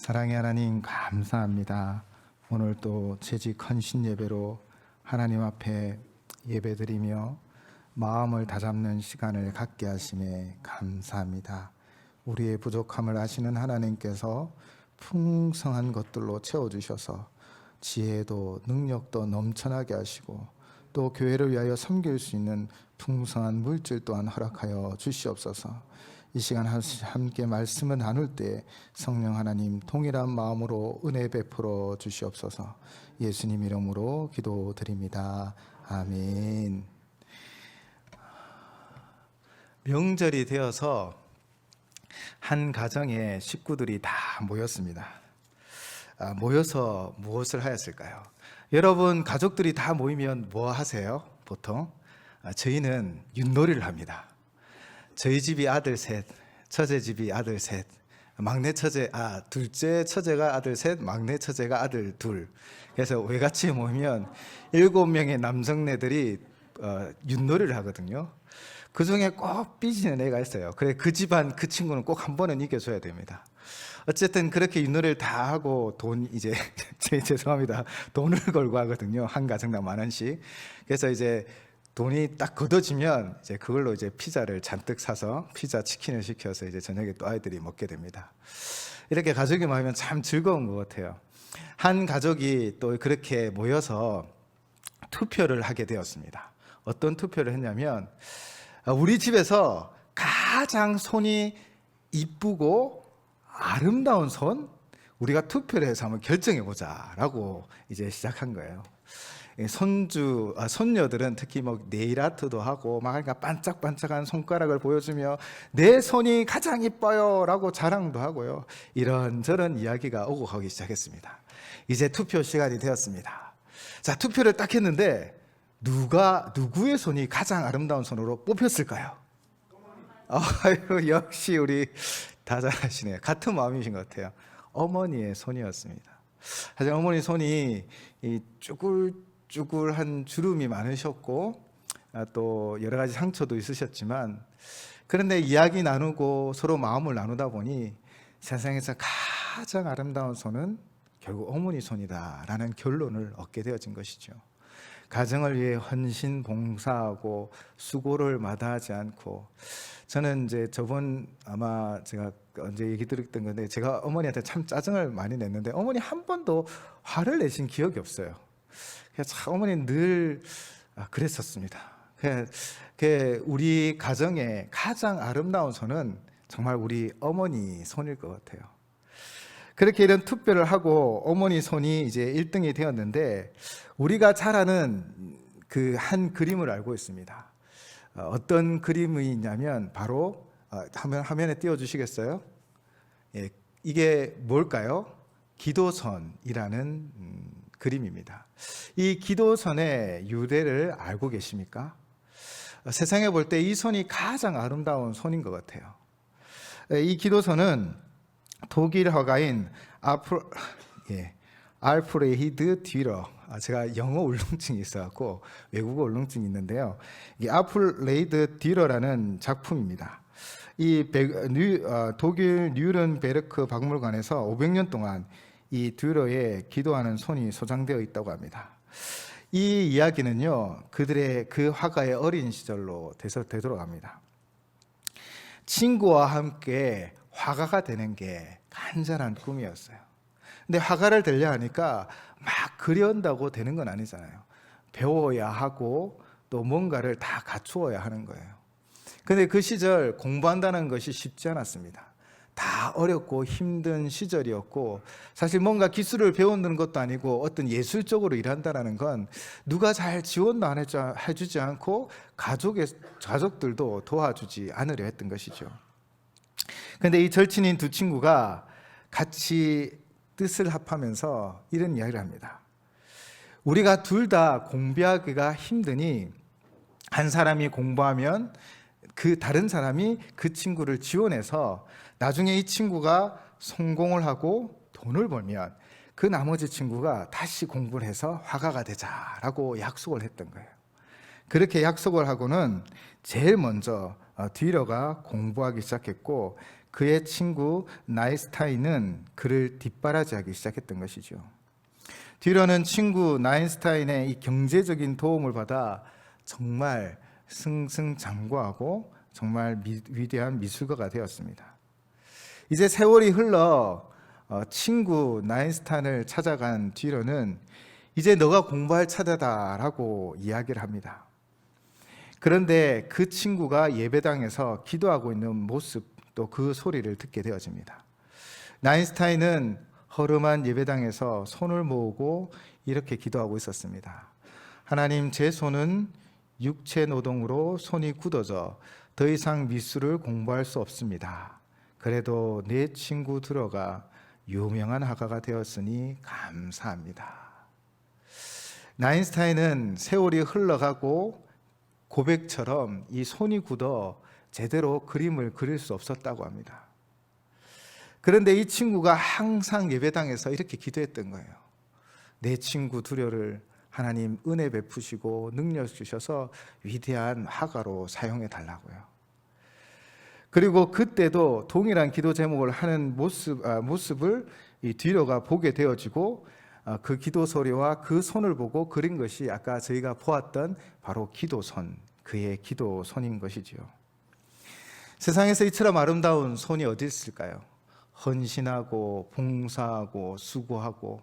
사랑의 하나님, 감사합니다. 오늘 또 재직 헌신 예배로 하나님 앞에 예배드리며 마음을 다잡는 시간을 갖게 하심에 감사합니다. 우리의 부족함을 아시는 하나님께서 풍성한 것들로 채워주셔서 지혜도 능력도 넘쳐나게 하시고 또 교회를 위하여 섬길 수 있는 풍성한 물질 또한 허락하여 주시옵소서. 이 시간 함께 말씀을 나눌 때 성령 하나님 동일한 마음으로 은혜 베풀어 주시옵소서. 예수님 이름으로 기도드립니다. 아멘. 명절이 되어서 한 가정에 식구들이 다 모였습니다. 모여서 무엇을 하였을까요? 여러분 가족들이 다 모이면 뭐 하세요? 보통 저희는 윷놀이를 합니다. 저희 집이 아들 셋, 처제 집이 아들 셋, 둘째 처제가 아들 셋, 막내 처제가 아들 둘. 그래서 외갓집에 모이면 7명의 남성네들이 윷놀이를 하거든요. 그 중에 꼭 삐지는 애가 있어요. 그래 그 집안 그 친구는 꼭 한 번은 이겨줘야 됩니다. 어쨌든 그렇게 윷놀이를 다 하고 죄송합니다. 돈을 걸고 하거든요. 한 가정당 10,000원씩. 그래서 이제 돈이 딱 걷어지면 이제 그걸로 이제 피자를 잔뜩 사서 피자 치킨을 시켜서 이제 저녁에 또 아이들이 먹게 됩니다. 이렇게 가족이 모이면 참 즐거운 것 같아요. 한 가족이 또 그렇게 모여서 투표를 하게 되었습니다. 어떤 투표를 했냐면 우리 집에서 가장 손이 이쁘고 아름다운 손 우리가 투표를 해서 한번 결정해 보자라고 이제 시작한 거예요. 손녀들은 특히 네일 아트도 하고 그러니까 반짝반짝한 손가락을 보여주며 내 손이 가장 이뻐요라고 자랑도 하고요. 이런저런 이야기가 오고 가기 시작했습니다. 이제 투표 시간이 되었습니다. 자, 투표를 딱 했는데 누구의 손이 가장 아름다운 손으로 뽑혔을까요? 아유, 역시 우리 다 잘하시네요. 같은 마음이신 것 같아요. 어머니의 손이었습니다. 하지만 어머니 손이 쭈글쭈글한 주름이 많으셨고 또 여러 가지 상처도 있으셨지만 그런데 이야기 나누고 서로 마음을 나누다 보니 세상에서 가장 아름다운 손은 결국 어머니 손이다라는 결론을 얻게 되어진 것이죠. 가정을 위해 헌신 봉사하고 수고를 마다하지 않고 저는 이제 아마 제가 언제 얘기 드렸던 건데 제가 어머니한테 참 짜증을 많이 냈는데 어머니 한 번도 화를 내신 기억이 없어요. 그래서 참 어머니는 늘 그랬었습니다. 우리 가정의 가장 아름다운 손은 정말 우리 어머니 손일 것 같아요. 그렇게 이런 투표를 하고 어머니 손이 이제 1등이 되었는데 우리가 잘 아는 그 한 그림을 알고 있습니다. 어떤 그림이 있냐면 바로 화면에 띄워주시겠어요? 예, 이게 뭘까요? 기도선이라는 그림입니다. 이 기도선의 유래를 알고 계십니까? 세상에 볼 때 이 손이 가장 아름다운 손인 것 같아요. 이 기도선은 독일 화가인 알프레히드 듀러, 제가 영어 울렁증이 있어갖고 외국어 울렁증이 있는데요. 이 알프레히드 듀러라는 작품입니다. 이 독일 뉘른베르크 박물관에서 500년 동안 이 듀러의 기도하는 손이 소장되어 있다고 합니다. 이 이야기는요, 그들의 그 화가의 어린 시절로 되돌아갑니다. 친구와 함께 화가가 되는 게 간절한 꿈이었어요. 근데 화가를 되려 하니까 막 그려온다고 되는 건 아니잖아요. 배워야 하고 또 뭔가를 다 갖추어야 하는 거예요. 근데 그 시절 공부한다는 것이 쉽지 않았습니다. 다 어렵고 힘든 시절이었고 사실 뭔가 기술을 배우는 것도 아니고 어떤 예술적으로 일한다는 건 누가 잘 지원도 해주지 않고 가족들도 도와주지 않으려 했던 것이죠. 그런데 이 절친인 두 친구가 같이 뜻을 합하면서 이런 이야기를 합니다. 우리가 둘 다 공부하기가 힘드니 한 사람이 공부하면 그 다른 사람이 그 친구를 지원해서 나중에 이 친구가 성공을 하고 돈을 벌면 그 나머지 친구가 다시 공부를 해서 화가가 되자라고 약속을 했던 거예요. 그렇게 약속을 하고는 제일 먼저 듀러가 공부하기 시작했고 그의 친구 나인스타인은 그를 뒷바라지하기 시작했던 것이죠. 듀런은 친구 나인스타인의 이 경제적인 도움을 받아 정말 승승장구하고 정말 위대한 미술가가 되었습니다. 이제 세월이 흘러 친구 나인스타인을 찾아간 듀런은 이제 너가 공부할 차례다라고 이야기를 합니다. 그런데 그 친구가 예배당에서 기도하고 있는 모습, 또 그 소리를 듣게 되어집니다. 나인스타인은 허름한 예배당에서 손을 모으고 이렇게 기도하고 있었습니다. 하나님, 제 손은 육체 노동으로 손이 굳어져 더 이상 미술을 공부할 수 없습니다. 그래도 내 친구 들어가 유명한 화가가 되었으니 감사합니다. 나인스타인은 세월이 흘러가고 고백처럼 이 손이 굳어 제대로 그림을 그릴 수 없었다고 합니다. 그런데 이 친구가 항상 예배당에서 이렇게 기도했던 거예요. 내 친구 두려를 하나님 은혜 베푸시고 능력 주셔서 위대한 화가로 사용해 달라고요. 그리고 그때도 동일한 기도 제목을 하는 모습을 이 듀러가 보게 되어지고 그 기도 소리와 그 손을 보고 그린 것이 아까 저희가 보았던 바로 기도손, 그의 기도손인 것이지요. 세상에서 이처럼 아름다운 손이 어디 있을까요? 헌신하고 봉사하고 수고하고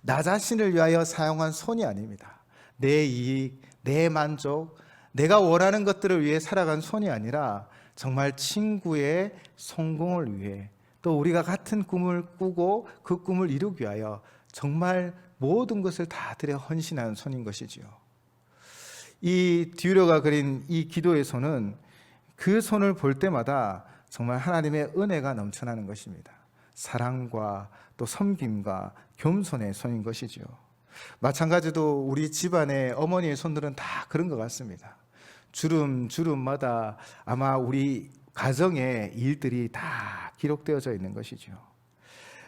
나 자신을 위하여 사용한 손이 아닙니다. 내 이익, 내 만족, 내가 원하는 것들을 위해 살아간 손이 아니라 정말 친구의 성공을 위해, 또 우리가 같은 꿈을 꾸고 그 꿈을 이루기 위하여 정말 모든 것을 다 들여 헌신하는 손인 것이지요. 이 듀러가 그린 이 기도의 손은 그 손을 볼 때마다 정말 하나님의 은혜가 넘쳐나는 것입니다. 사랑과 또 섬김과 겸손의 손인 것이지요. 마찬가지로 우리 집안의 어머니의 손들은 다 그런 것 같습니다. 주름마다 아마 우리 가정의 일들이 다 기록되어져 있는 것이죠.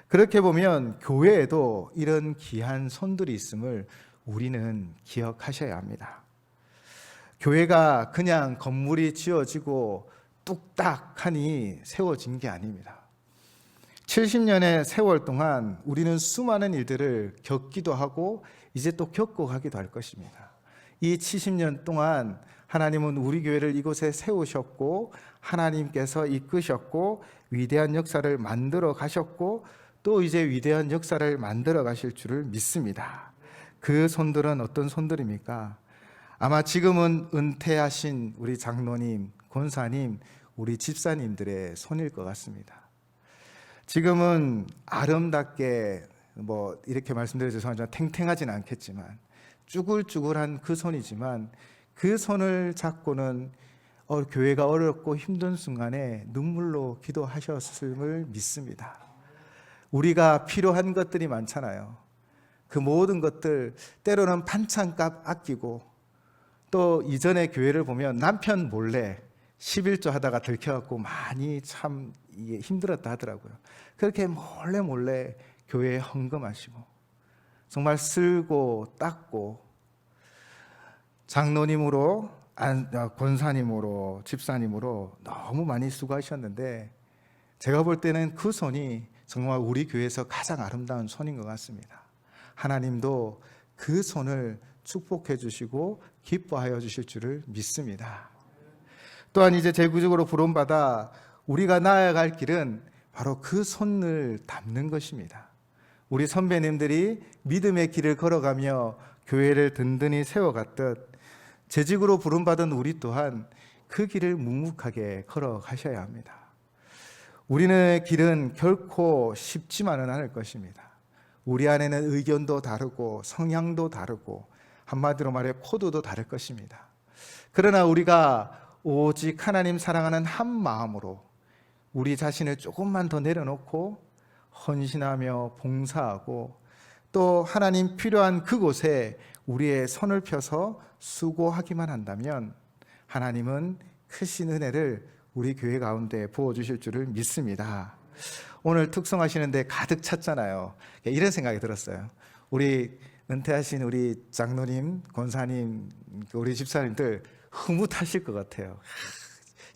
그렇게 보면 교회에도 이런 귀한 손들이 있음을 우리는 기억하셔야 합니다. 교회가 그냥 건물이 지어지고 뚝딱하니 세워진 게 아닙니다. 70년의 세월 동안 우리는 수많은 일들을 겪기도 하고 이제 또 겪고 가기도 할 것입니다. 이 70년 동안 하나님은 우리 교회를 이곳에 세우셨고 하나님께서 이끄셨고 위대한 역사를 만들어 가셨고 또 이제 위대한 역사를 만들어 가실 줄을 믿습니다. 그 손들은 어떤 손들입니까? 아마 지금은 은퇴하신 우리 장로님, 권사님, 우리 집사님들의 손일 것 같습니다. 지금은 아름답게 이렇게 말씀드려 죄송하지만 탱탱하진 않겠지만 쭈글쭈글한 그 손이지만 그 손을 잡고는 교회가 어렵고 힘든 순간에 눈물로 기도하셨음을 믿습니다. 우리가 필요한 것들이 많잖아요. 그 모든 것들 때로는 반찬값 아끼고 또 이전에 교회를 보면 남편 몰래 11조 하다가 들켜갖고 많이 참 힘들었다 하더라고요. 그렇게 몰래 교회에 헌금하시고 정말 쓸고 닦고 장로님으로 권사님으로 집사님으로 너무 많이 수고하셨는데 제가 볼 때는 그 손이 정말 우리 교회에서 가장 아름다운 손인 것 같습니다. 하나님도 그 손을 축복해 주시고 기뻐하여 주실 줄을 믿습니다. 또한 이제 제구적으로 부름받아 우리가 나아갈 길은 바로 그 손을 담는 것입니다. 우리 선배님들이 믿음의 길을 걸어가며 교회를 든든히 세워갔듯 재직으로 부름받은 우리 또한 그 길을 묵묵하게 걸어가셔야 합니다. 우리의 길은 결코 쉽지만은 않을 것입니다. 우리 안에는 의견도 다르고 성향도 다르고 한마디로 말해 코드도 다를 것입니다. 그러나 우리가 오직 하나님 사랑하는 한 마음으로 우리 자신을 조금만 더 내려놓고 헌신하며 봉사하고 또 하나님 필요한 그곳에 우리의 손을 펴서 수고하기만 한다면 하나님은 크신 은혜를 우리 교회 가운데 부어주실 줄을 믿습니다. 오늘 특성하시는데 가득 찼잖아요. 이런 생각이 들었어요. 우리 은퇴하신 우리 장로님, 권사님, 우리 집사님들 흐뭇하실 것 같아요.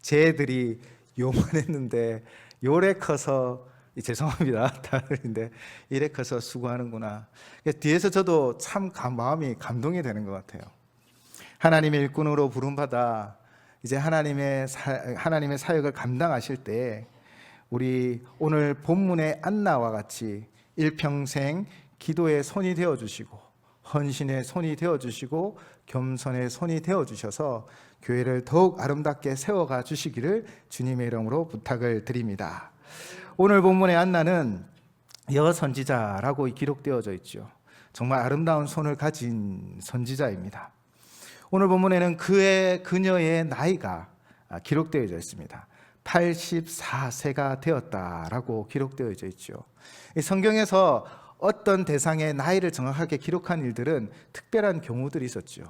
제 애들이 요만했는데 요래 커서 죄송합니다. 다른데 이래 커서 수고하는구나. 뒤에서 저도 참 마음이 감동이 되는 것 같아요. 하나님의 일꾼으로 부름받아 이제 하나님의 사역을 감당하실 때 우리 오늘 본문의 안나와 같이 일평생 기도의 손이 되어주시고 헌신의 손이 되어주시고 겸손의 손이 되어주셔서 교회를 더욱 아름답게 세워가 주시기를 주님의 이름으로 부탁을 드립니다. 오늘 본문의 안나는 여선지자라고 기록되어져 있죠. 정말 아름다운 손을 가진 선지자입니다. 오늘 본문에는 그녀의 나이가 기록되어져 있습니다. 84세가 되었다라고 기록되어져 있죠. 성경에서 어떤 대상의 나이를 정확하게 기록한 일들은 특별한 경우들이 있었죠.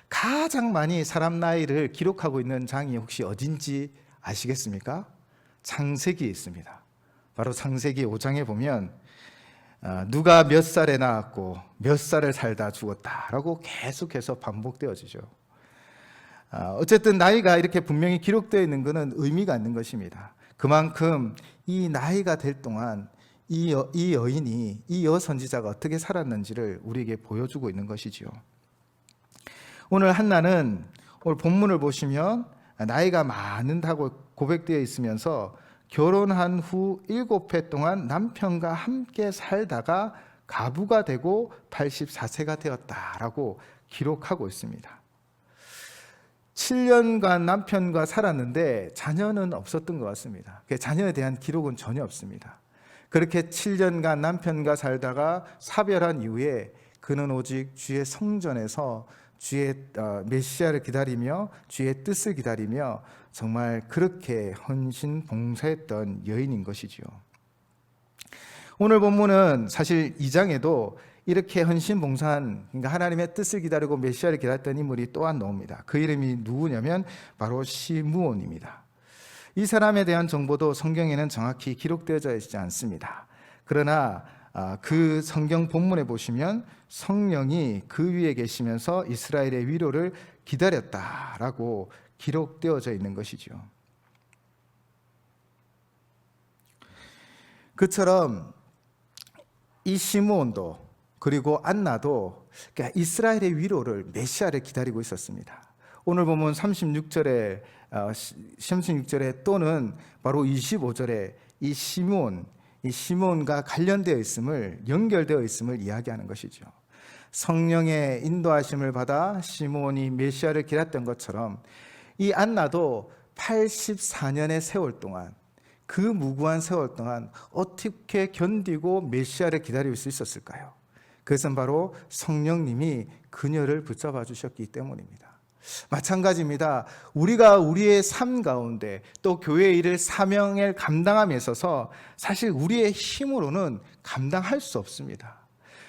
가장 많이 사람 나이를 기록하고 있는 장이 혹시 어딘지 아시겠습니까? 창세기에 있습니다. 바로 창세기 5장에 보면 누가 몇 살에 낳았고 몇 살을 살다 죽었다라고 계속해서 반복되어지죠. 어쨌든 나이가 이렇게 분명히 기록되어 있는 것은 의미가 있는 것입니다. 그만큼 이 나이가 될 동안 이 여인이, 이 여선지자가 어떻게 살았는지를 우리에게 보여주고 있는 것이지요. 오늘 한나는 오늘 본문을 보시면 나이가 많다고 고백되어 있으면서 결혼한 후 7회 동안 남편과 함께 살다가 가부가 되고 84세가 되었다라고 기록하고 있습니다. 7년간 남편과 살았는데 자녀는 없었던 것 같습니다. 자녀에 대한 기록은 전혀 없습니다. 그렇게 7년간 남편과 살다가 사별한 이후에 그는 오직 주의 성전에서 주의 메시아를 기다리며 주의 뜻을 기다리며 정말 그렇게 헌신 봉사했던 여인인 것이지요. 오늘 본문은 사실 2장에도 이렇게 헌신 봉사한, 그러니까 하나님의 뜻을 기다리고 메시아를 기다렸던 인물이 또한 나옵니다. 그 이름이 누구냐면 바로 시므온입니다. 이 사람에 대한 정보도 성경에는 정확히 기록되어져 있지 않습니다. 그러나 그 성경 본문에 보시면 성령이 그 위에 계시면서 이스라엘의 위로를 기다렸다라고 기록되어져 있는 것이죠. 그처럼 이 시므온도 그리고 안나도 이스라엘의 위로를 메시아를 기다리고 있었습니다. 오늘 보면 36절에 또는 바로 25절에 이 시므온과 관련되어 있음을, 연결되어 있음을 이야기하는 것이죠. 성령의 인도하심을 받아 시므온이 메시아를 기다렸던 것처럼 이 안나도 84년의 세월 동안, 그 무구한 세월 동안 어떻게 견디고 메시아를 기다릴 수 있었을까요? 그것은 바로 성령님이 그녀를 붙잡아 주셨기 때문입니다. 마찬가지입니다. 우리가 우리의 삶 가운데 또 교회의 일을, 사명을 감당함에 있어서 사실 우리의 힘으로는 감당할 수 없습니다.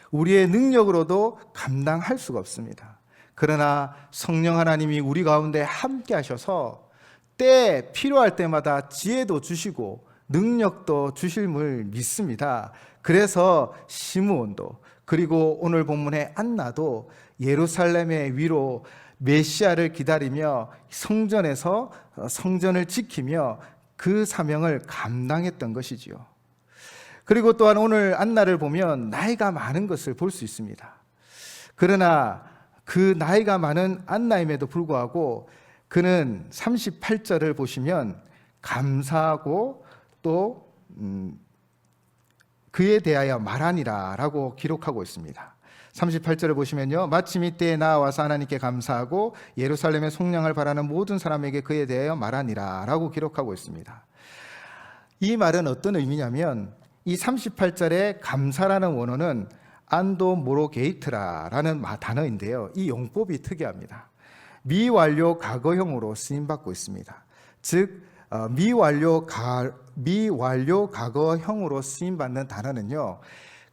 우리의 능력으로도 감당할 수가 없습니다. 그러나 성령 하나님이 우리 가운데 함께 하셔서 때 필요할 때마다 지혜도 주시고 능력도 주심을 믿습니다. 그래서 시므온도 그리고 오늘 본문의 안나도 예루살렘의 위로 메시아를 기다리며 성전에서 성전을 지키며 그 사명을 감당했던 것이지요. 그리고 또한 오늘 안나를 보면 나이가 많은 것을 볼 수 있습니다. 그러나 그 나이가 많은 안나임에도 불구하고 그는 38절을 보시면 감사하고 또 그에 대하여 말하니라 라고 기록하고 있습니다. 38절을 보시면요, 마침 이때에 나와서 하나님께 감사하고 예루살렘의 속량을 바라는 모든 사람에게 그에 대하여 말하니라 라고 기록하고 있습니다. 이 말은 어떤 의미냐면 이 38절의 감사라는 원어는 안도모로게이트라라는 단어인데요, 이 용법이 특이합니다. 미완료 과거형으로 쓰임받고 있습니다. 즉 미완료 과거형으로 쓰임받는 단어는요,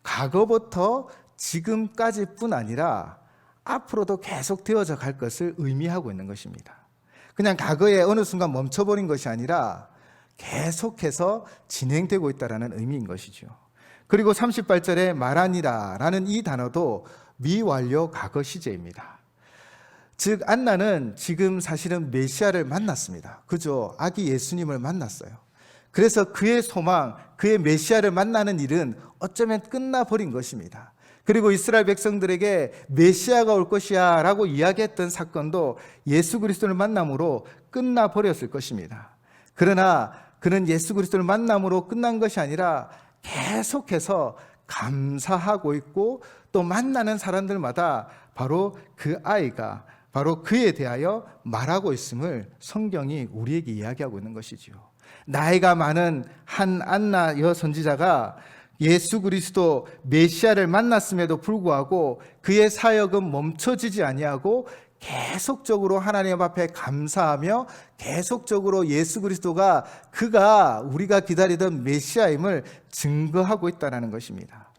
과거부터 지금까지뿐 아니라 앞으로도 계속 되어져 갈 것을 의미하고 있는 것입니다. 그냥 과거에 어느 순간 멈춰버린 것이 아니라 계속해서 진행되고 있다는 의미인 것이죠. 그리고 38절에 말하니라라는 이 단어도 미완료 과거 시제입니다. 즉 안나는 지금 사실은 메시아를 만났습니다. 그죠? 아기 예수님을 만났어요. 그래서 그의 소망, 그의 메시아를 만나는 일은 어쩌면 끝나버린 것입니다. 그리고 이스라엘 백성들에게 메시아가 올 것이야 라고 이야기했던 사건도 예수 그리스도를 만남으로 끝나버렸을 것입니다. 그러나 그는 예수 그리스도를 만남으로 끝난 것이 아니라 계속해서 감사하고 있고 또 만나는 사람들마다 바로 그 아이가 바로 그에 대하여 말하고 있음을 성경이 우리에게 이야기하고 있는 것이지요. 나이가 많은 한 안나 여선지자가 예수 그리스도 메시아를 만났음에도 불구하고 그의 사역은 멈춰지지 아니하고 계속적으로 하나님 앞에 감사하며 계속적으로 예수 그리스도가 그가 우리가 기다리던 메시아임을 증거하고 있다는 것입니다.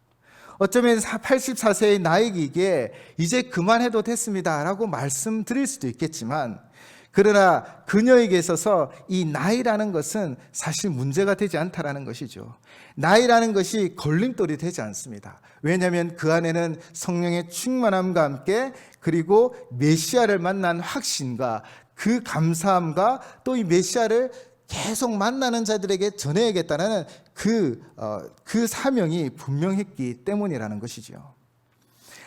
어쩌면 84세의 나이기에 이제 그만해도 됐습니다 라고 말씀드릴 수도 있겠지만, 그러나 그녀에게 있어서 이 나이라는 것은 사실 문제가 되지 않다라는 것이죠. 나이라는 것이 걸림돌이 되지 않습니다. 왜냐하면 그 안에는 성령의 충만함과 함께 그리고 메시아를 만난 확신과 그 감사함과 또 이 메시아를 계속 만나는 자들에게 전해야겠다는 그 사명이 분명했기 때문이라는 것이죠.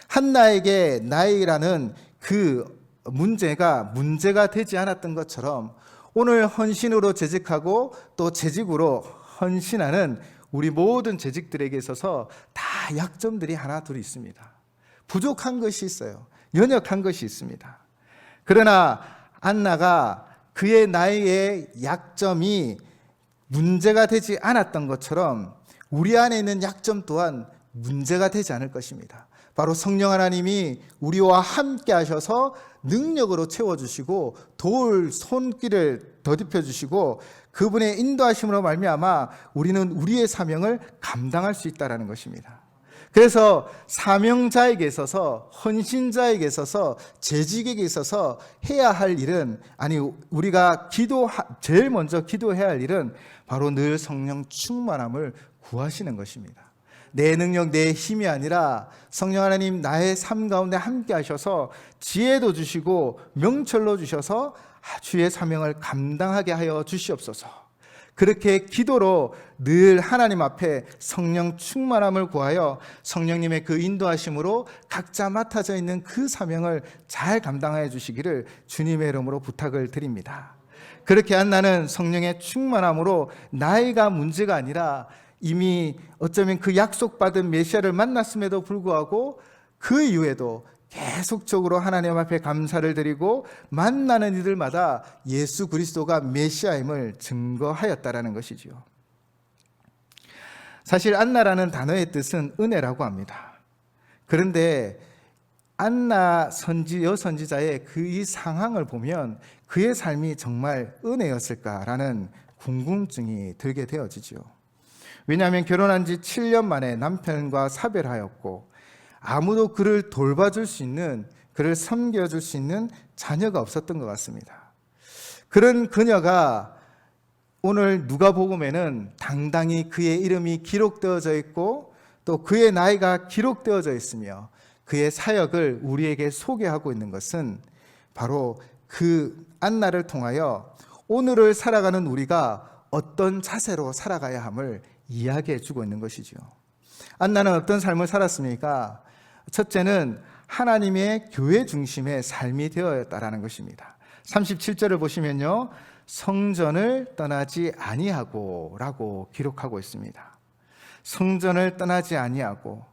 한나에게 나이라는 그 문제가 되지 않았던 것처럼 오늘 헌신으로 재직하고 또 재직으로 헌신하는 우리 모든 재직들에게 있어서 다 약점들이 하나 둘 있습니다. 부족한 것이 있어요. 연약한 것이 있습니다. 그러나 안나가 그의 나이의 약점이 문제가 되지 않았던 것처럼 우리 안에 있는 약점 또한 문제가 되지 않을 것입니다. 바로 성령 하나님이 우리와 함께 하셔서 능력으로 채워주시고 도울 손길을 더딥혀 주시고 그분의 인도하심으로 말미암아 우리는 우리의 사명을 감당할 수 있다는 것입니다. 그래서 사명자에게 있어서 헌신자에게 있어서 재직에게 있어서 해야 할 일은 우리가 제일 먼저 기도해야 할 일은 바로 늘 성령 충만함을 구하시는 것입니다. 내 능력, 내 힘이 아니라 성령 하나님 나의 삶 가운데 함께 하셔서 지혜도 주시고 명철로 주셔서 주의 사명을 감당하게 하여 주시옵소서. 그렇게 기도로 늘 하나님 앞에 성령 충만함을 구하여 성령님의 그 인도하심으로 각자 맡아져 있는 그 사명을 잘 감당하여 주시기를 주님의 이름으로 부탁을 드립니다. 그렇게 한나는 성령의 충만함으로 나이가 문제가 아니라 이미 어쩌면 그 약속받은 메시아를 만났음에도 불구하고 그 이후에도 계속적으로 하나님 앞에 감사를 드리고 만나는 이들마다 예수 그리스도가 메시아임을 증거하였다라는 것이지요. 사실 안나라는 단어의 뜻은 은혜라고 합니다. 그런데 안나 여선지자의 그 이 상황을 보면 그의 삶이 정말 은혜였을까라는 궁금증이 들게 되어지죠. 왜냐하면 결혼한 지 7년 만에 남편과 사별하였고 아무도 그를 돌봐줄 수 있는, 그를 섬겨줄 수 있는 자녀가 없었던 것 같습니다. 그런 그녀가 오늘 누가복음에는 당당히 그의 이름이 기록되어져 있고 또 그의 나이가 기록되어져 있으며 그의 사역을 우리에게 소개하고 있는 것은 바로 그 안나를 통하여 오늘을 살아가는 우리가 어떤 자세로 살아가야 함을 이야기해 주고 있는 것이죠. 안나는 어떤 삶을 살았습니까? 첫째는 하나님의 교회 중심의 삶이 되었다라는 것입니다. 37절을 보시면요, 성전을 떠나지 아니하고 라고 기록하고 있습니다. 성전을 떠나지 아니하고,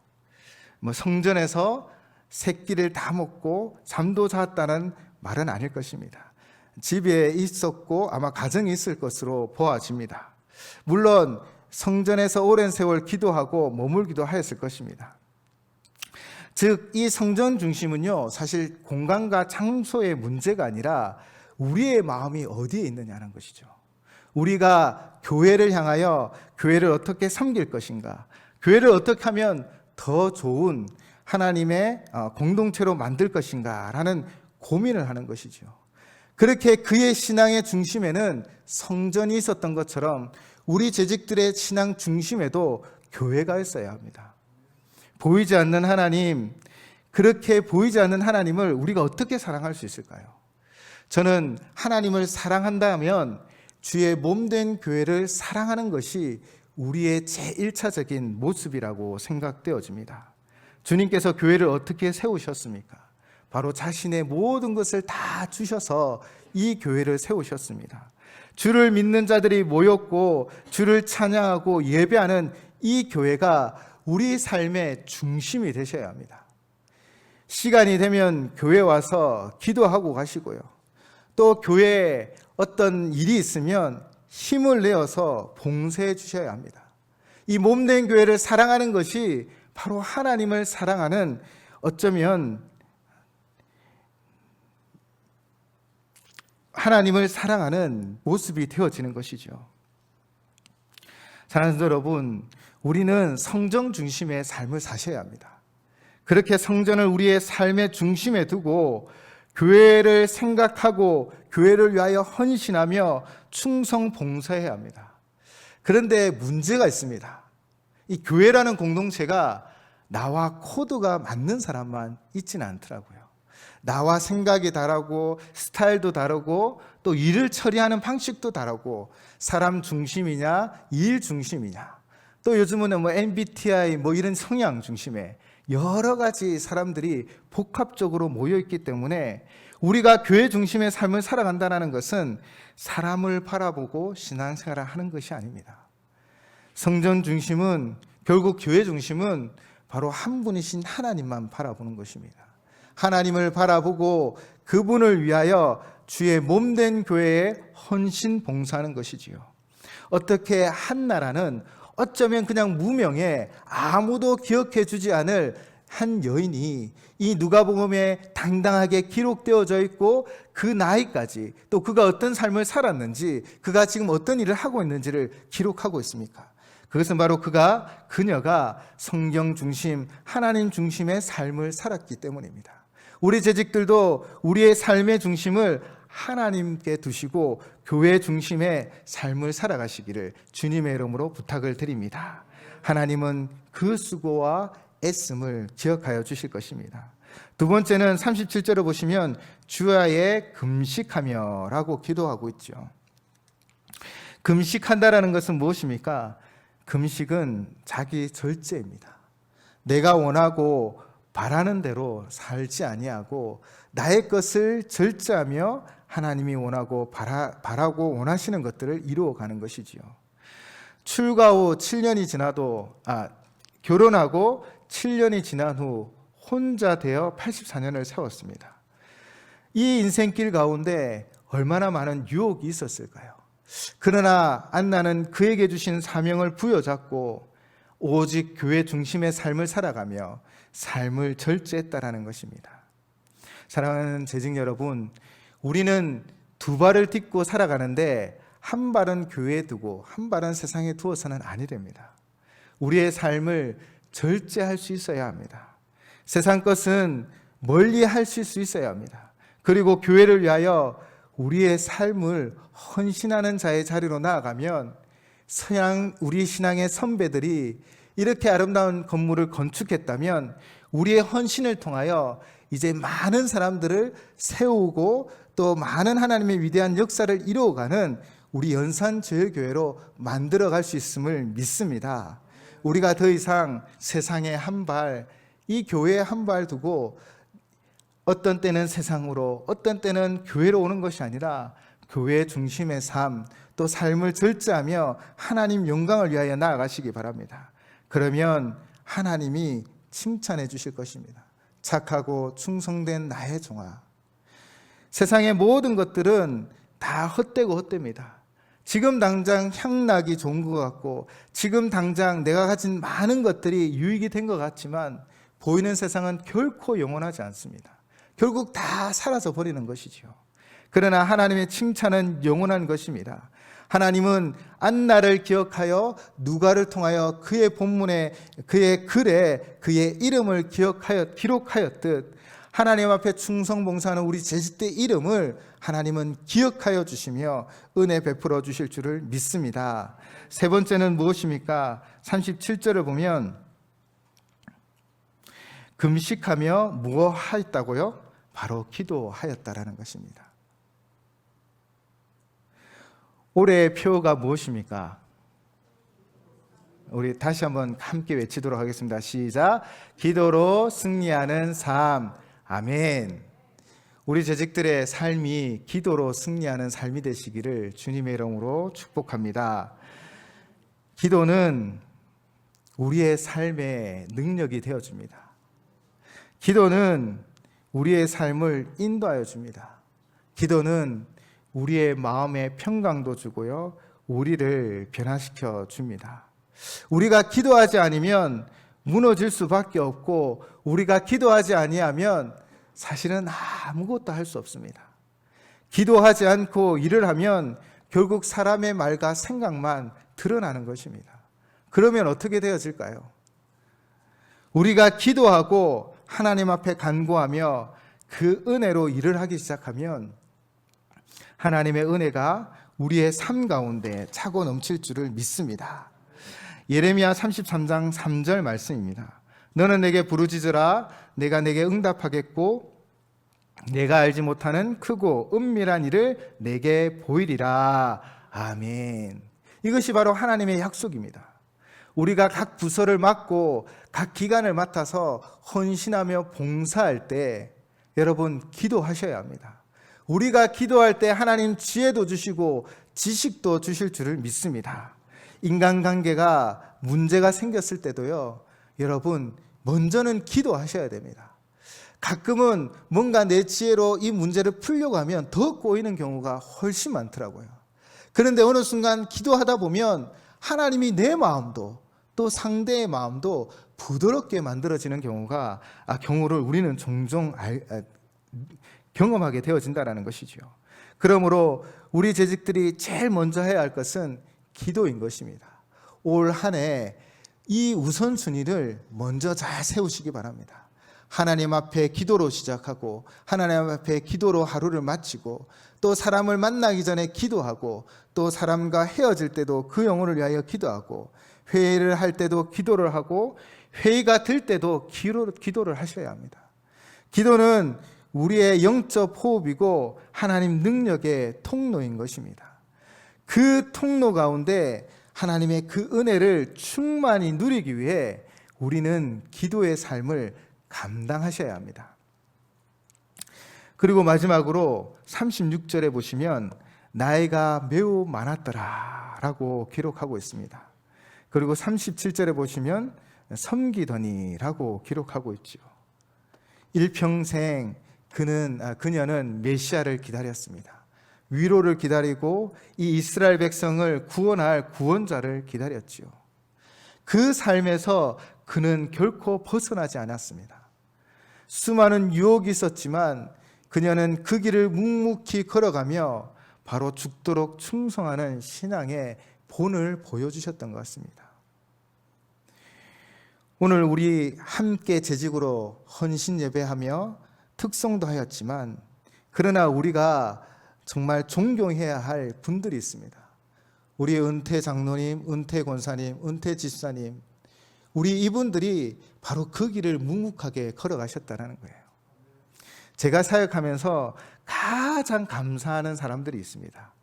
성전에서 새끼를 다 먹고 잠도 잤다는 말은 아닐 것입니다. 집에 있었고 아마 가정이 있을 것으로 보아집니다. 물론 성전에서 오랜 세월 기도하고 머물기도 하였을 것입니다. 즉, 이 성전 중심은요, 사실 공간과 장소의 문제가 아니라 우리의 마음이 어디에 있느냐는 것이죠. 우리가 교회를 향하여 교회를 어떻게 섬길 것인가, 교회를 어떻게 하면 더 좋은 하나님의 공동체로 만들 것인가 라는 고민을 하는 것이죠. 그렇게 그의 신앙의 중심에는 성전이 있었던 것처럼 우리 재직들의 신앙 중심에도 교회가 있어야 합니다. 보이지 않는 하나님, 그렇게 보이지 않는 하나님을 우리가 어떻게 사랑할 수 있을까요? 저는 하나님을 사랑한다면 주의 몸된 교회를 사랑하는 것이 우리의 제1차적인 모습이라고 생각되어집니다. 주님께서 교회를 어떻게 세우셨습니까? 바로 자신의 모든 것을 다 주셔서 이 교회를 세우셨습니다. 주를 믿는 자들이 모였고 주를 찬양하고 예배하는 이 교회가 우리 삶의 중심이 되셔야 합니다. 시간이 되면 교회 와서 기도하고 가시고요. 또 교회에 어떤 일이 있으면 힘을 내어서 봉사해 주셔야 합니다. 이 몸된 교회를 사랑하는 것이 바로 하나님을 사랑하는, 어쩌면 하나님을 사랑하는 모습이 되어지는 것이죠. 사랑하는 여러분, 우리는 성전 중심의 삶을 사셔야 합니다. 그렇게 성전을 우리의 삶의 중심에 두고 교회를 생각하고 교회를 위하여 헌신하며 충성 봉사해야 합니다. 그런데 문제가 있습니다. 이 교회라는 공동체가 나와 코드가 맞는 사람만 있지는 않더라고요. 나와 생각이 다르고 스타일도 다르고 또 일을 처리하는 방식도 다르고, 사람 중심이냐 일 중심이냐, 또 요즘은 MBTI 이런 성향 중심에 여러 가지 사람들이 복합적으로 모여 있기 때문에 우리가 교회 중심의 삶을 살아간다는 것은 사람을 바라보고 신앙생활을 하는 것이 아닙니다. 성전 중심은, 결국 교회 중심은 바로 한 분이신 하나님만 바라보는 것입니다. 하나님을 바라보고 그분을 위하여 주의 몸된 교회에 헌신 봉사하는 것이지요. 어떻게 한 나라는 어쩌면 그냥 무명에 아무도 기억해 주지 않을 한 여인이 이 누가복음에 당당하게 기록되어져 있고, 그 나이까지, 또 그가 어떤 삶을 살았는지, 그가 지금 어떤 일을 하고 있는지를 기록하고 있습니까? 그것은 바로 그녀가 성경 중심, 하나님 중심의 삶을 살았기 때문입니다. 우리 재직들도 우리의 삶의 중심을 하나님께 두시고 교회 중심의 삶을 살아가시기를 주님의 이름으로 부탁을 드립니다. 하나님은 그 수고와 애씀을 기억하여 주실 것입니다. 두 번째는 37절을 보시면 주야에 금식하며 라고 기도하고 있죠. 금식한다라는 것은 무엇입니까? 금식은 자기 절제입니다. 내가 원하고 바라는 대로 살지 아니하고 나의 것을 절제하며 하나님이 원하고 바라고 원하시는 것들을 이루어가는 것이지요. 출가 후 7년이 지나도 결혼하고 7년이 지난 후 혼자 되어 84년을 세웠습니다. 이 인생길 가운데 얼마나 많은 유혹이 있었을까요? 그러나 안나는 그에게 주신 사명을 부여잡고 오직 교회 중심의 삶을 살아가며 삶을 절제했다라는 것입니다. 사랑하는 재직 여러분, 우리는 두 발을 딛고 살아가는데 한 발은 교회에 두고 한 발은 세상에 두어서는 아니 됩니다. 우리의 삶을 절제할 수 있어야 합니다. 세상 것은 멀리 하실 수 있어야 합니다. 그리고 교회를 위하여 우리의 삶을 헌신하는 자의 자리로 나아가면, 우리 신앙의 선배들이 이렇게 아름다운 건물을 건축했다면 우리의 헌신을 통하여 이제 많은 사람들을 세우고 또 많은 하나님의 위대한 역사를 이루어가는 우리 연산제일교회로 만들어갈 수 있음을 믿습니다. 우리가 더 이상 세상에 한 발, 이 교회에 한 발 두고 어떤 때는 세상으로, 어떤 때는 교회로 오는 것이 아니라 교회 중심의 삶, 또 삶을 절제하며 하나님 영광을 위하여 나아가시기 바랍니다. 그러면 하나님이 칭찬해 주실 것입니다. 착하고 충성된 나의 종아. 세상의 모든 것들은 다 헛되고 헛됩니다. 지금 당장 향락이 좋은 것 같고, 지금 당장 내가 가진 많은 것들이 유익이 된 것 같지만 보이는 세상은 결코 영원하지 않습니다. 결국 다 사라져 버리는 것이죠. 그러나 하나님의 칭찬은 영원한 것입니다. 하나님은 안나를 기억하여 누가를 통하여 그의 본문에, 그의 글에 그의 이름을 기록하였듯 하나님 앞에 충성봉사하는 우리 제자들의 이름을 하나님은 기억하여 주시며 은혜 베풀어 주실 줄을 믿습니다. 세 번째는 무엇입니까? 37절을 보면 금식하며 무엇하였다고요? 바로 기도하였다라는 것입니다. 올해의 표가 무엇입니까? 우리 다시 한번 함께 외치도록 하겠습니다. 시작. 기도로 승리하는 삶. 아멘. 우리 재직들의 삶이 기도로 승리하는 삶이 되시기를 주님의 이름으로 축복합니다. 기도는 우리의 삶의 능력이 되어줍니다. 기도는 우리의 삶을 인도하여 줍니다. 기도는 우리의 마음의 평강도 주고요, 우리를 변화시켜 줍니다. 우리가 기도하지 않으면 무너질 수밖에 없고, 우리가 기도하지 아니하면 사실은 아무것도 할 수 없습니다. 기도하지 않고 일을 하면 결국 사람의 말과 생각만 드러나는 것입니다. 그러면 어떻게 되어질까요? 우리가 기도하고 하나님 앞에 간구하며 그 은혜로 일을 하기 시작하면 하나님의 은혜가 우리의 삶 가운데 차고 넘칠 줄을 믿습니다. 예레미야 33장 3절 말씀입니다. 너는 내게 부르짖으라. 내가 내게 응답하겠고 내가 알지 못하는 크고 은밀한 일을 내게 보이리라. 아멘. 이것이 바로 하나님의 약속입니다. 우리가 각 부서를 맡고 각 기관을 맡아서 헌신하며 봉사할 때 여러분 기도하셔야 합니다. 우리가 기도할 때 하나님 지혜도 주시고 지식도 주실 줄을 믿습니다. 인간관계가 문제가 생겼을 때도요, 여러분 먼저는 기도하셔야 됩니다. 가끔은 뭔가 내 지혜로 이 문제를 풀려고 하면 더 꼬이는 경우가 훨씬 많더라고요. 그런데 어느 순간 기도하다 보면 하나님이 내 마음도 또 상대의 마음도 부드럽게 만들어지는 경우를 우리는 종종 경험하게 되어진다는 것이죠. 그러므로 우리 재직들이 제일 먼저 해야 할 것은 기도인 것입니다. 올 한 해 이 우선순위를 먼저 잘 세우시기 바랍니다. 하나님 앞에 기도로 시작하고 하나님 앞에 기도로 하루를 마치고 또 사람을 만나기 전에 기도하고 또 사람과 헤어질 때도 그 영혼을 위하여 기도하고 회의를 할 때도 기도를 하고 회의가 될 때도 기도를 하셔야 합니다. 기도는 우리의 영적 호흡이고 하나님 능력의 통로인 것입니다. 그 통로 가운데 하나님의 그 은혜를 충만히 누리기 위해 우리는 기도의 삶을 감당하셔야 합니다. 그리고 마지막으로 36절에 보시면 나이가 매우 많았더라 라고 기록하고 있습니다. 그리고 37절에 보시면 섬기더니라고 기록하고 있죠. 일평생 그녀는 메시아를 기다렸습니다. 위로를 기다리고 이 이스라엘 백성을 구원할 구원자를 기다렸지요. 그 삶에서 그는 결코 벗어나지 않았습니다. 수많은 유혹이 있었지만 그녀는 그 길을 묵묵히 걸어가며 바로 죽도록 충성하는 신앙의 본을 보여주셨던 것 같습니다. 오늘 우리 함께 재직으로 헌신 예배하며 특송도 하였지만, 그러나 우리가 정말 존경해야 할 분들이 있습니다. 우리 은퇴 장로님, 은퇴 권사님, 은퇴 집사님, 우리 이분들이 바로 그 길을 묵묵하게 걸어가셨다는 거예요. 제가 사역하면서 가장 감사하는 사람들이 있습니다.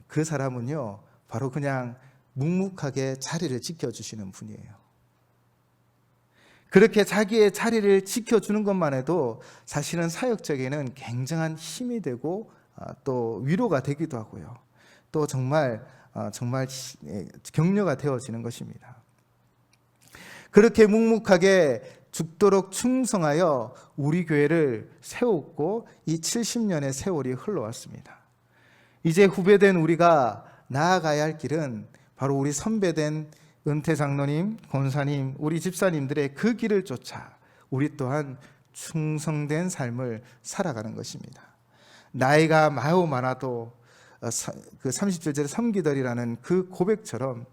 그 사람은요, 바로 그냥 묵묵하게 자리를 지켜주시는 분이에요. 그렇게 자기의 자리를 지켜주는 것만 해도 사실은 사역적에는 굉장한 힘이 되고 또 위로가 되기도 하고요. 또 정말 격려가 되어지는 것입니다. 그렇게 묵묵하게 죽도록 충성하여 우리 교회를 세웠고 이 70년의 세월이 흘러왔습니다. 이제 후배된 우리가 나아가야 할 길은 바로 우리 선배된 은퇴 장로님, 권사님, 우리 집사님들의 그 길을 쫓아 우리 또한 충성된 삶을 살아가는 것입니다. 나이가 매우 많아도 그 37절에 섬기더리라는 그 고백처럼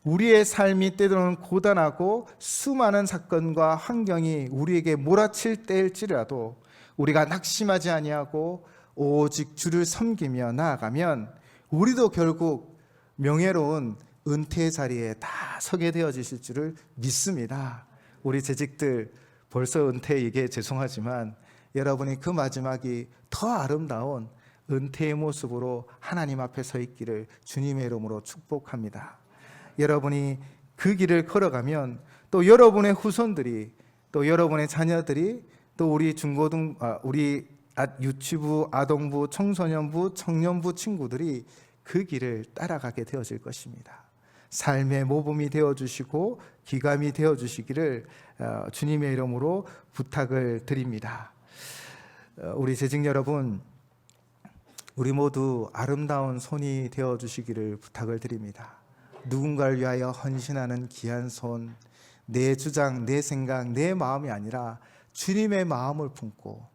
우리의 삶이 때로는 고단하고 수많은 사건과 환경이 우리에게 몰아칠 때일지라도 우리가 낙심하지 아니하고 오직 주를 섬기며 나아가면 우리도 결국 명예로운 은퇴의 자리에 다 서게 되어지실 줄을 믿습니다. 우리 재직들 벌써 은퇴 얘기해 죄송하지만 여러분이 그 마지막이 더 아름다운 은퇴의 모습으로 하나님 앞에 서 있기를 주님의 이름으로 축복합니다. 여러분이 그 길을 걸어가면 또 여러분의 후손들이, 또 여러분의 자녀들이, 또 우리 우리 유치부, 아동부, 청소년부, 청년부 친구들이 그 길을 따라가게 되어질 것입니다. 삶의 모범이 되어주시고 귀감이 되어주시기를 주님의 이름으로 부탁을 드립니다. 우리 재직 여러분, 우리 모두 아름다운 손이 되어주시기를 부탁을 드립니다. 누군가를 위하여 헌신하는 귀한 손, 내 주장, 내 생각, 내 마음이 아니라 주님의 마음을 품고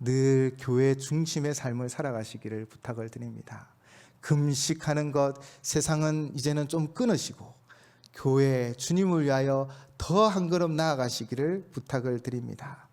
늘 교회 중심의 삶을 살아가시기를 부탁을 드립니다. 금식하는 것, 세상은 이제는 좀 끊으시고 교회, 주님을 위하여 더 한 걸음 나아가시기를 부탁을 드립니다.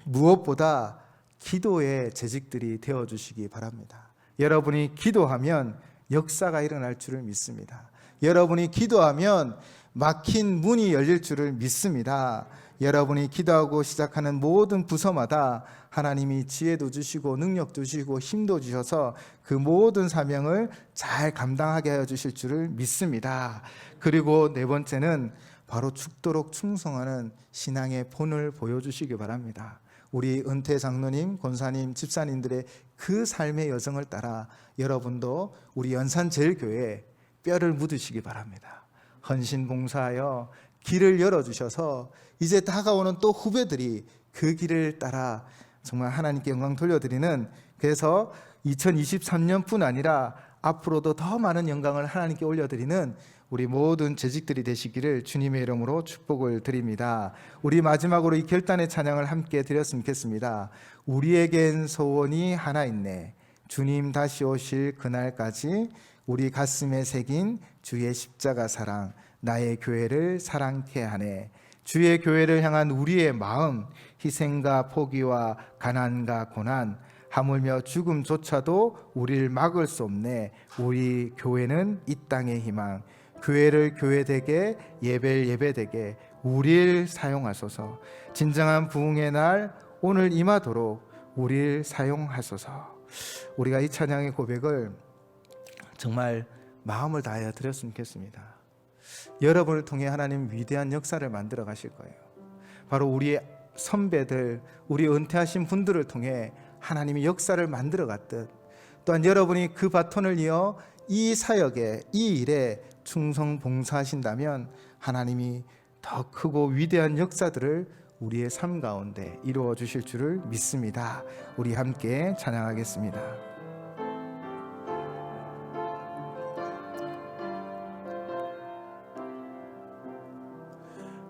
무엇보다 기도의 재직들이 되어주시기 바랍니다. 여러분이 기도하면 역사가 일어날 줄을 믿습니다. 여러분이 기도하면 막힌 문이 열릴 줄을 믿습니다. 여러분이 기도하고 시작하는 모든 부서마다 하나님이 지혜도 주시고 능력도 주시고 힘도 주셔서 그 모든 사명을 잘 감당하게 하여 주실 줄을 믿습니다. 그리고 네 번째는 바로 죽도록 충성하는 신앙의 본을 보여주시기 바랍니다. 우리 은퇴 장로님, 권사님, 집사님들의 그 삶의 여정을 따라 여러분도 우리 연산제일교회에 뼈를 묻으시기 바랍니다. 헌신 봉사하여 길을 열어주셔서 이제 다가오는 또 후배들이 그 길을 따라 정말 하나님께 영광 돌려드리는, 그래서 2023년뿐 아니라 앞으로도 더 많은 영광을 하나님께 올려드리는 우리 모든 재직들이 되시기를 주님의 이름으로 축복을 드립니다. 우리 마지막으로 이 결단의 찬양을 함께 드렸으면 좋겠습니다. 우리에겐 소원이 하나 있네. 주님 다시 오실 그날까지 우리 가슴에 새긴 주의 십자가 사랑, 나의 교회를 사랑케 하네. 주의 교회를 향한 우리의 마음, 희생과 포기와 가난과 고난, 하물며 죽음조차도 우리를 막을 수 없네. 우리 교회는 이 땅의 희망. 교회를 교회되게, 예배를 예배되게 우리를 사용하소서. 진정한 부흥의 날 오늘 임하도록 우리를 사용하소서. 우리가 이 찬양의 고백을 정말 마음을 다하여 드렸으면 좋겠습니다. 여러분을 통해 하나님 위대한 역사를 만들어 가실 거예요. 바로 우리의 선배들, 우리 은퇴하신 분들을 통해 하나님이 역사를 만들어 갔듯, 또한 여러분이 그 바톤을 이어 이 사역에, 이 일에 충성 봉사하신다면 하나님이 더 크고 위대한 역사들을 우리의 삶 가운데 이루어 주실 줄을 믿습니다. 우리 함께 찬양하겠습니다.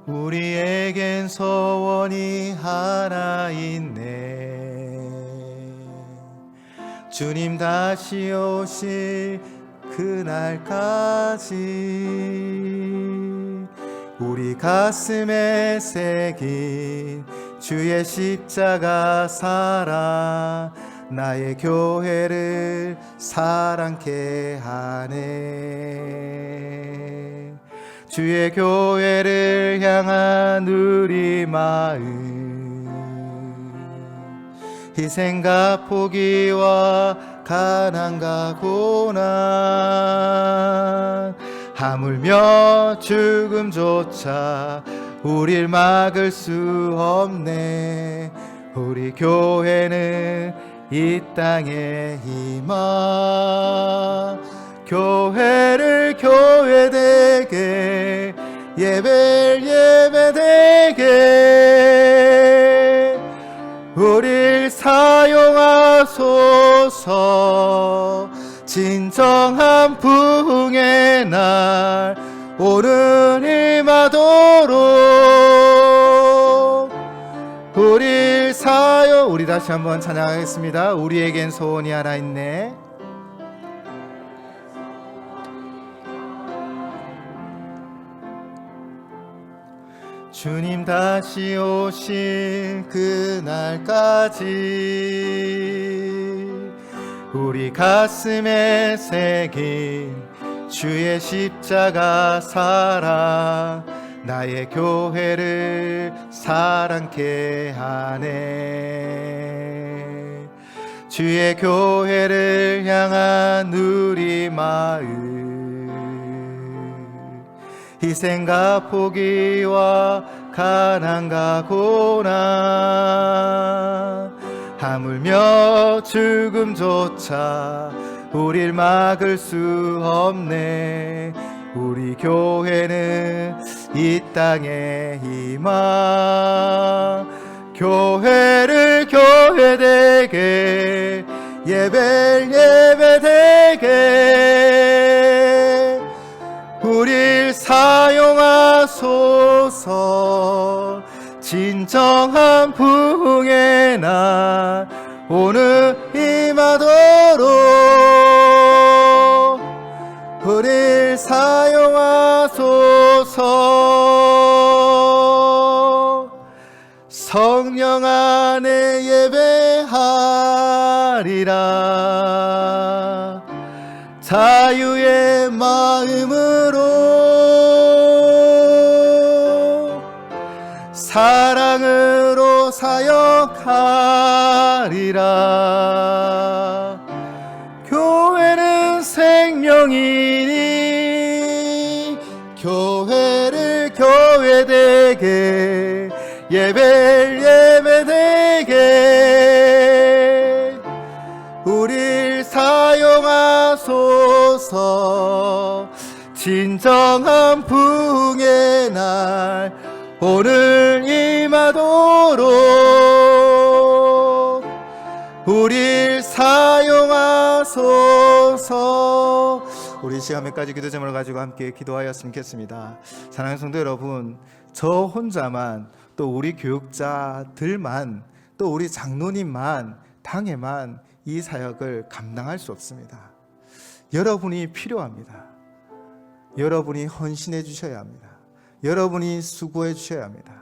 우리에겐 소원이 하나 있네. 주님 다시 오실 그날까지 우리 가슴에 새긴 주의 십자가 사랑, 나의 교회를 사랑케 하네. 주의 교회를 향한 우리 마음, 희생과 포기와 가난과 고난, 하물며 죽음조차 우릴 막을 수 없네. 우리 교회는 이 땅의 희망. 교회를 교회되게, 예배를 예배되게 우릴 사용하소서. 진정한 부흥의 날 오늘 임하도록 우릴 사용. 우리 다시 한번 찬양하겠습니다. 우리에겐 소원이 하나 있네. 주님 다시 오실 그날까지 우리 가슴에 새긴 주의 십자가 사랑, 나의 교회를 사랑케 하네. 주의 교회를 향한 우리 마음, 희생과 포기와 가난과 고난, 하물며 죽음조차 우릴 막을 수 없네. 우리 교회는 이 땅의 희망, 교회를 교회되게, 예배를 예배되게 우릴 사용하소서. 진정한 부흥의 날 오늘 임하도록 우릴 사용하소서. 성령 안에 예배하리라. 자유의 마음으로 사랑으로 사역하리라. 교회는 생명이니 교회를 교회되게, 예배를 예배되게 우릴 사용하소서. 진정한 부흥의 날 오늘 임하도록 우릴 사용하소서. 우리 시간 몇 가지 기도 제목을 가지고 함께 기도하였으면 좋겠습니다. 사랑하는 성도 여러분, 저 혼자만, 또 우리 교육자들만, 또 우리 장로님만, 당회만 이 사역을 감당할 수 없습니다. 여러분이 필요합니다. 여러분이 헌신해 주셔야 합니다. 여러분이 수고해 주셔야 합니다.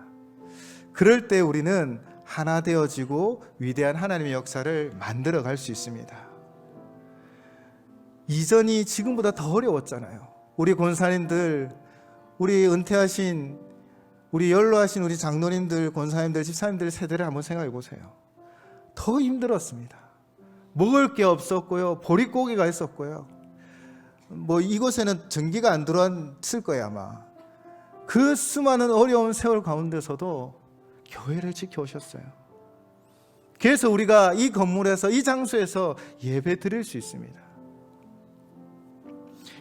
그럴 때 우리는 하나 되어지고 위대한 하나님의 역사를 만들어 갈 수 있습니다. 이전이 지금보다 더 어려웠잖아요. 우리 권사님들, 우리 은퇴하신, 우리 연로하신 우리 장로님들, 권사님들, 집사님들 세대를 한번 생각해 보세요. 더 힘들었습니다. 먹을 게 없었고요, 보릿고기가 있었고요, 뭐 이곳에는 전기가 안 들어왔을 거예요 아마. 그 수많은 어려운 세월 가운데서도 교회를 지켜오셨어요. 그래서 우리가 이 건물에서, 이 장소에서 예배 드릴 수 있습니다.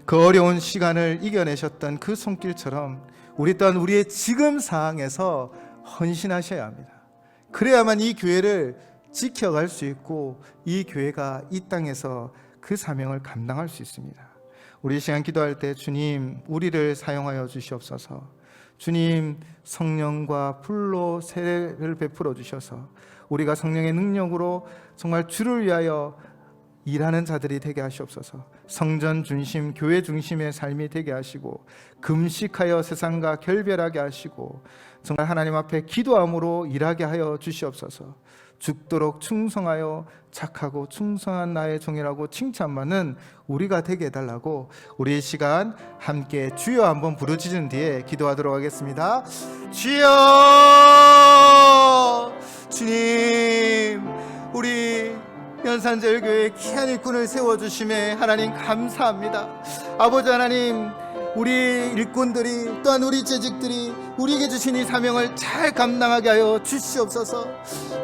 그 어려운 시간을 이겨내셨던 그 손길처럼 우리 또한 우리의 지금 상황에서 헌신하셔야 합니다. 그래야만 이 교회를 지켜갈 수 있고 이 교회가 이 땅에서 그 사명을 감당할 수 있습니다. 우리 시간 기도할 때 주님 우리를 사용하여 주시옵소서. 주님 성령과 불로 세례를 베풀어 주셔서 우리가 성령의 능력으로 정말 주를 위하여 일하는 자들이 되게 하시옵소서. 성전 중심, 교회 중심의 삶이 되게 하시고 금식하여 세상과 결별하게 하시고 정말 하나님 앞에 기도함으로 일하게 하여 주시옵소서. 죽도록 충성하여 착하고 충성한 나의 종이라고 칭찬받는 우리가 되게 해달라고 우리 시간 함께 주여 한번 부르짖은 뒤에 기도하도록 하겠습니다. 주여, 주님, 우리 연산제일교회 귀한 일꾼을 세워주심에 하나님 감사합니다. 아버지 하나님, 우리 일꾼들이 또한 우리 재직들이 우리에게 주신 이 사명을 잘 감당하게 하여 주시옵소서.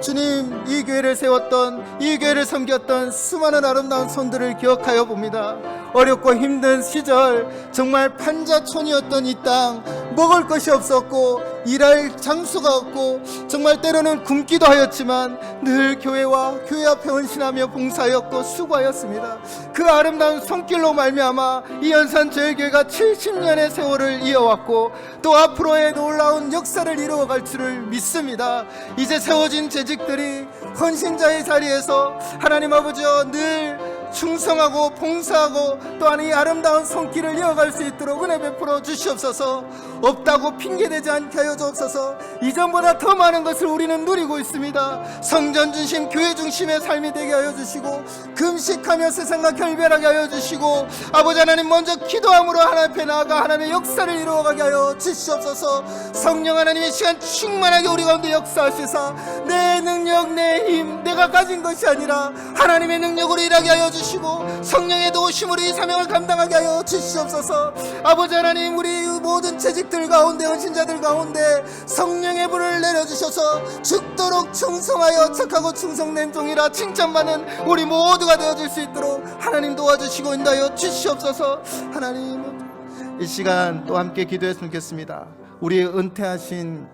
주님, 이 교회를 세웠던, 이 교회를 섬겼던 수많은 아름다운 손들을 기억하여 봅니다. 어렵고 힘든 시절 정말 판자촌이었던 이 땅, 먹을 것이 없었고 일할 장소가 없고 정말 때로는 굶기도 하였지만 늘 교회와 교회 앞에 헌신하며 봉사하였고 수고하였습니다. 그 아름다운 손길로 말미암아 이 연산제일교회가 70년의 세월을 이어왔고 또 앞으로의 놀라운 역사를 이루어갈 줄을 믿습니다. 이제 세워진 재직들이 헌신자의 자리에서 하나님 아버지여 늘 충성하고 봉사하고 또한 이 아름다운 손길을 이어갈 수 있도록 은혜 베풀어 주시옵소서. 없다고 핑계대지 않게 하여 주옵소서. 이전보다 더 많은 것을 우리는 누리고 있습니다. 성전 중심, 교회 중심의 삶이 되게 하여 주시고, 금식하며 세상과 결별하게 하여 주시고, 아버지 하나님 먼저 기도함으로 하나님 앞에 나아가 하나님의 역사를 이루어가게 하여 주시옵소서. 성령 하나님의 시간 충만하게 우리 가운데 역사하시사 내 능력, 내 힘, 내가 가진 것이 아니라 하나님의 능력으로 일하게 하여 주시고, 성령의 도우심으로 이 사명을 감당하게 하여 주시옵소서. 아버지 하나님, 우리 모든 재직들 가운데, 헌신자들 가운데 성령의 불을 내려주셔서 죽도록 충성하여 착하고 충성된 종이라 칭찬받는 우리 모두가 되어줄 수 있도록 하나님 도와주시고 인도하여 주시옵소서. 하나님, 이 시간 또 함께 기도했으면 좋겠습니다. 우리 은퇴하신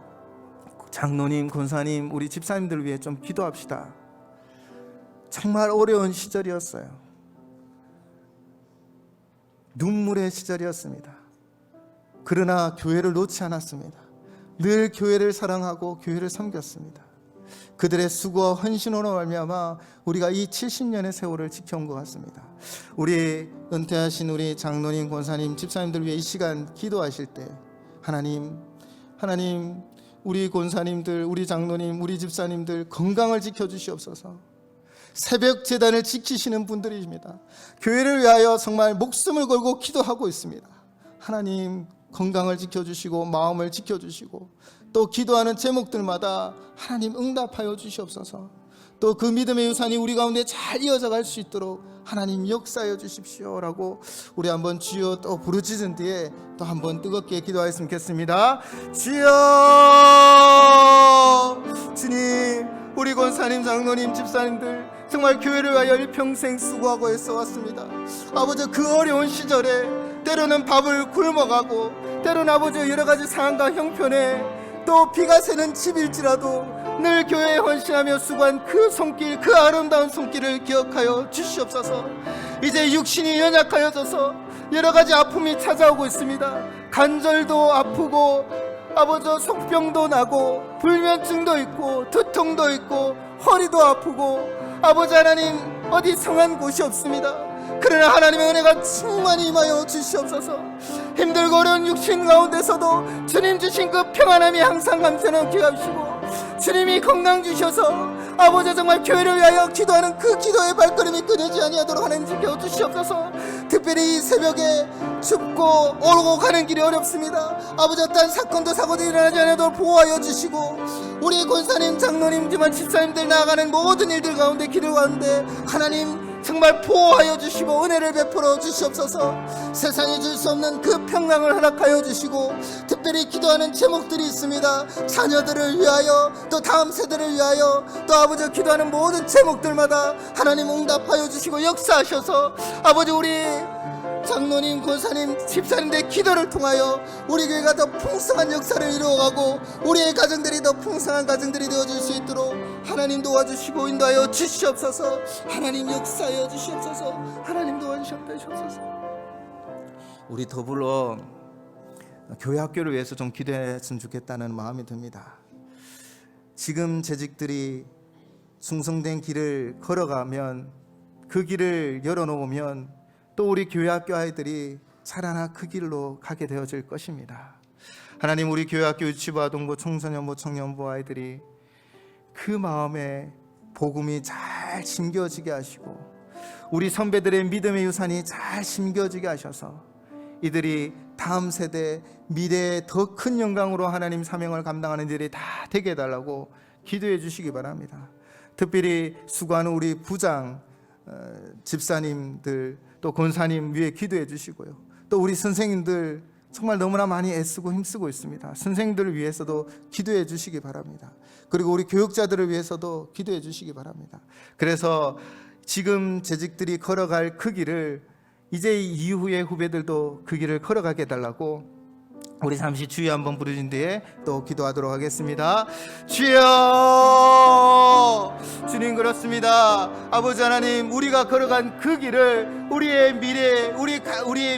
장로님, 권사님, 우리 집사님들 위해 좀 기도합시다. 정말 어려운 시절이었어요. 눈물의 시절이었습니다. 그러나 교회를 놓지 않았습니다. 늘 교회를 사랑하고 교회를 섬겼습니다. 그들의 수고와 헌신으로 말미암아 우리가 이 70년의 세월을 지켜온 것 같습니다. 우리 은퇴하신 우리 장로님, 권사님, 집사님들 위해 이 시간 기도하실 때 하나님, 우리 권사님들, 우리 장로님, 우리 집사님들 건강을 지켜주시옵소서. 새벽 제단을 지키시는 분들입니다. 교회를 위하여 정말 목숨을 걸고 기도하고 있습니다. 하나님, 건강을 지켜주시고 마음을 지켜주시고 또 기도하는 제목들마다 하나님 응답하여 주시옵소서. 또 그 믿음의 유산이 우리 가운데 잘 이어져 갈 수 있도록 하나님 역사하여 주십시오라고 우리 한번 주여 또 부르짖은 뒤에 또 한번 뜨겁게 기도하였으면 좋겠습니다. 주여, 주님, 우리 권사님, 장로님, 집사님들 정말 교회를 위하여 일평생 수고하고 애써 왔습니다. 아버지, 그 어려운 시절에 때로는 밥을 굶어가고 때로는 아버지 여러 가지 상황과 형편에 또 비가 새는 집일지라도 늘 교회에 헌신하며 수고한 그 손길, 그 아름다운 손길을 기억하여 주시옵소서. 이제 육신이 연약하여져서 여러 가지 아픔이 찾아오고 있습니다. 관절도 아프고 아버지 속병도 나고 불면증도 있고 두통도 있고 허리도 아프고 아버지 하나님 어디 성한 곳이 없습니다. 그러나 하나님의 은혜가 충만히 임하여 주시옵소서. 힘들고 어려운 육신 가운데서도 주님 주신 그 평안함이 항상 감춰놓게 하시고 주님이 건강 주셔서 아버지 정말 교회를 위하여 기도하는 그 기도의 발걸음이 끊이지 아니하도록 하나님 지켜주시옵소서. 특별히 이 새벽에 춥고 오고 가는 길이 어렵습니다. 아버지 어떤 사건도 사고도 일어나지 않도록 보호하여 주시고 우리 권사님, 장로님, 집사님들 나아가는 모든 일들 가운데 길을 가운데 하나님 정말 보호하여 주시고 은혜를 베풀어 주시옵소서. 세상이 줄 수 없는 그 평강을 허락하여 주시고 특별히 기도하는 제목들이 있습니다. 자녀들을 위하여 또 다음 세대를 위하여 또 아버지 기도하는 모든 제목들마다 하나님 응답하여 주시고 역사하셔서 아버지 우리 장로님, 권사님, 집사님들의 기도를 통하여 우리 교회가 더 풍성한 역사를 이루어가고 우리의 가정들이 더 풍성한 가정들이 되어질 수 있도록 하나님 도와주시고 인도하여 주시옵소서. 하나님 역사하여 주시옵소서. 하나님 도와주시옵소서. 우리 더불어 교회 학교를 위해서 좀 기도했으면 좋겠다는 마음이 듭니다. 지금 재직들이 충성된 길을 걸어가면 그 길을 열어놓으면 또 우리 교회 학교 아이들이 살아나 그 길로 가게 되어질 것입니다. 하나님, 우리 교회 학교 유치부, 아동부, 청소년부, 청년부 아이들이 그 마음에 복음이 잘 심겨지게 하시고 우리 선배들의 믿음의 유산이 잘 심겨지게 하셔서 이들이 다음 세대 미래에 더 큰 영광으로 하나님 사명을 감당하는 일이 다 되게 해달라고 기도해 주시기 바랍니다. 특별히 수고하는 우리 부장, 집사님들 또 권사님 위해 기도해 주시고요. 또 우리 선생님들 정말 너무나 많이 애쓰고 힘쓰고 있습니다. 선생님들을 위해서도 기도해 주시기 바랍니다. 그리고 우리 교육자들을 위해서도 기도해 주시기 바랍니다. 그래서 지금 재직들이 걸어갈 그 길을 이제 이후의 후배들도 그 길을 걸어가게 해달라고 우리 잠시 주여 한번 부르신 뒤에 또 기도하도록 하겠습니다. 주여, 주님 그렇습니다. 아버지 하나님, 우리가 걸어간 그 길을 우리의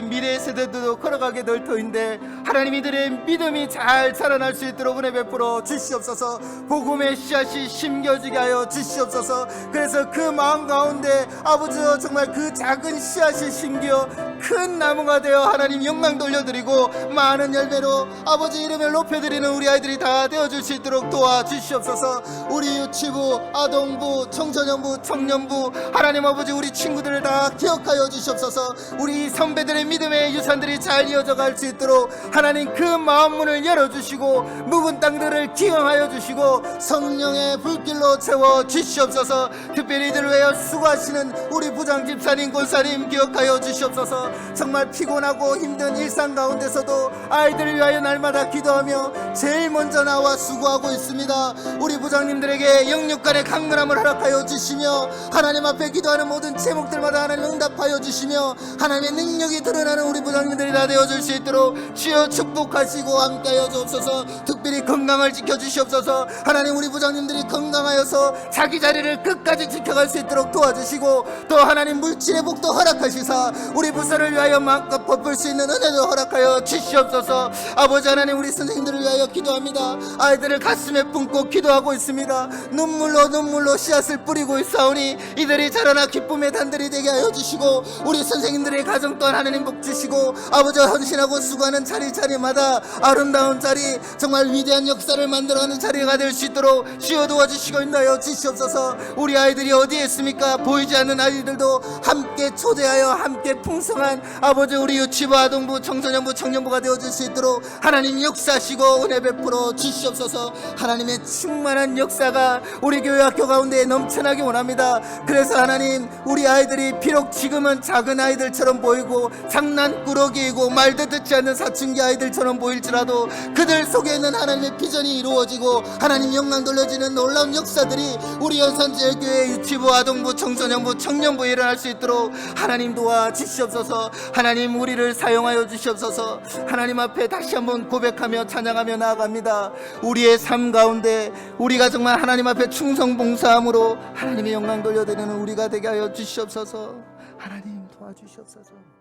미래 세대들도 걸어가게 될 터인데 하나님 이들의 믿음이 잘 자라날 수 있도록 은혜 베풀어 주시옵소서. 복음의 씨앗이 심겨지게 하여 주시옵소서. 그래서 그 마음 가운데 아버지여 정말 그 작은 씨앗이 심겨 큰 나무가 되어 하나님 영광 돌려드리고 많은 열매로 아버지 이름을 높여드리는 우리 아이들이 다 되어줄 수 있도록 도와주시옵소서. 우리 유치부, 아동부, 청소년부, 청년부 하나님 아버지 우리 친구들을 다 기억하여 주시옵소서. 우리 선배들의 믿음의 유산들이 잘 이어져 갈 수 있도록 하나님 그 마음문을 열어주시고 묵은 땅들을 기억하여 주시고 성령의 불길로 채워 주시옵소서. 특별히 이들을 위하여 수고하시는 우리 부장 집사님, 권사님 기억하여 주시옵소서. 정말 피곤하고 힘든 일상 가운데서도 아이들을 위하여 날마다 기도하며 제일 먼저 나와 수고하고 있습니다. 우리 부장님들에게 영육간의 강건함을 허락하여 주시며 하나님 앞에 기도하는 모든 제목들마다 하나님 응답하여 주시며 하나님의 능력이 드러나는 우리 부장님들이 다 되어줄 수 있도록 주여 축복하시고 함께하여 주옵소서. 특별히 건강을 지켜주시옵소서. 하나님 우리 부장님들이 건강하여서 자기 자리를 끝까지 지켜갈 수 있도록 도와주시고 또 하나님 물질의 복도 허락하시사 우리 부서를 위하여 마음껏 베풀 수 있는 은혜도 허락하여 주시옵소서. 아버지 하나님 우리 선생님들을 위하여 기도합니다. 아이들을 가슴에 품고 기도하고 있습니다. 눈물로 씨앗을 뿌리고 있사오니 이들이 자라나 기쁨의 단들이 되게 하여 주시고 우리 선생님들의 가정 또한 하나님 복 주시고 아버지 헌신하고 수고하는 자리마다 아름다운 자리 정말 위대한 역사를 만들어가는 자리가 될 수 있도록 주여 도와주시고 인도하여 주시옵소서. 우리 아이들이 어디에 있습니까? 보이지 않는 아이들도 함께 초대하여 함께 풍성한 아버지 우리 유치부, 아동부, 청소년부, 청년부가 되어줄 수 있도록 하나님 역사하시고 은혜 베풀어 주시옵소서. 하나님의 충만한 역사가 우리 교회 학교 가운데 넘쳐나기 원합니다. 그래서 하나님 우리 아이들이 비록 지금은 작은 아이들처럼 보이고 장난꾸러기이고 말도 듣지 않는 사춘기 아이들처럼 보일지라도 그들 속에는 하나님의 비전이 이루어지고 하나님 영광 돌려지는 놀라운 역사들이 우리 연산제일교회 유치부, 아동부, 청소년부, 청년부에 일어날 수 있도록 하나님 도와주시옵소서. 하나님 우리를 사용하여 주시옵소서. 하나님 앞에 다시 한번 고백하며 찬양하며 나아갑니다. 우리의 삶 가운데 우리가 정말 하나님 앞에 충성봉사함으로 하나님의 영광 돌려드리는 우리가 되게 하여 주시옵소서. 하나님 도와주시옵소서.